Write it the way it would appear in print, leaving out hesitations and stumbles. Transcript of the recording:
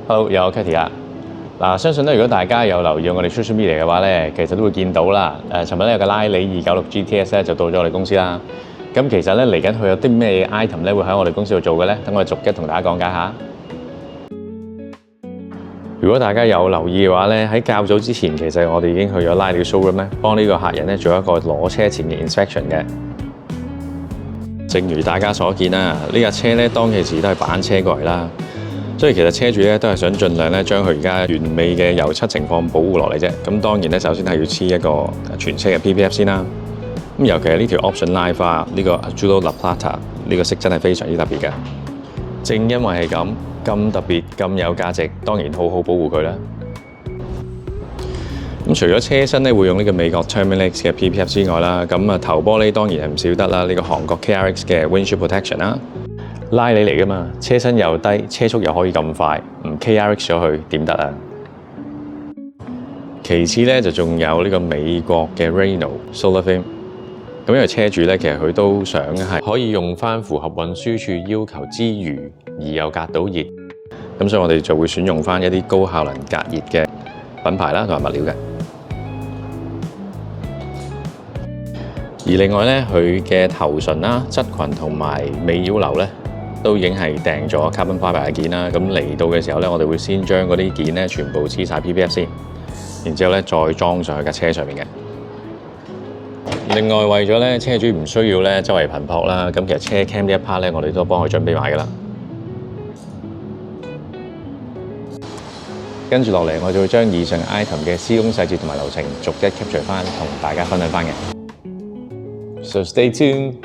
Hello，有 Katie 啊。嗱，相信咧，如果大家有留意我哋 social media 嘅話咧，其實都會見到啦。尋日咧有個拉里296 GTS 咧就到咗我哋公司啦。咁其實咧嚟緊佢有啲咩 item 咧會喺我哋公司度做嘅咧？等我哋逐一同大家講解下。如果大家有留意嘅話咧，喺較早之前，其實我哋已經去咗拉里嘅 showroom 咧，幫呢個客人咧做一個攞車前嘅 inspection 嘅。正如大家所見啦，呢架車咧當其時都係板車過嚟啦。所以其實車主咧都係想盡量咧將佢而家完美嘅油漆情況保護落嚟啫。咁當然咧，首先係要黐一個全車嘅 PPF 先啦。咁尤其係呢條 Option Line 花呢個 Azzurro La Plata 呢個色真係非常之特別嘅。正因為係咁特別咁有價值，當然好好保護佢啦。咁除咗車身咧會用呢個美國 Terminix 嘅 PPF 之外啦，咁頭玻璃當然係唔少得啦。呢個韓國 KRX 嘅 Windshield Protection 啦。拉里嚟㗎嘛，車身又低，車速又可以咁快，唔 KRX 咗去點得啊？其次咧就仲有呢個美國嘅 Renault Solar Film， 咁因為車主咧其實佢都想係可以用返符合運輸署要求之餘，而又隔到熱，咁所以我哋就會選用返一啲高效能隔熱嘅品牌啦同埋物料嘅。而另外咧，佢嘅頭唇啦、側裙同埋尾腰流咧，都已經係訂咗 carbon fiber 嘅件啦。咁嚟到嘅時候咧，我哋會先將嗰啲件咧全部黐晒 PPF 先，然之後咧再裝上去架車上面嘅。另外為咗咧車主唔需要咧周圍頻撲啦，咁其實車 cam 呢一 part 咧，我哋都幫佢準備埋㗎啦。跟住落嚟，我就會將以上 item 嘅施工細節同埋流程逐一 capture 翻，同大家分享翻嘅。So stay tuned.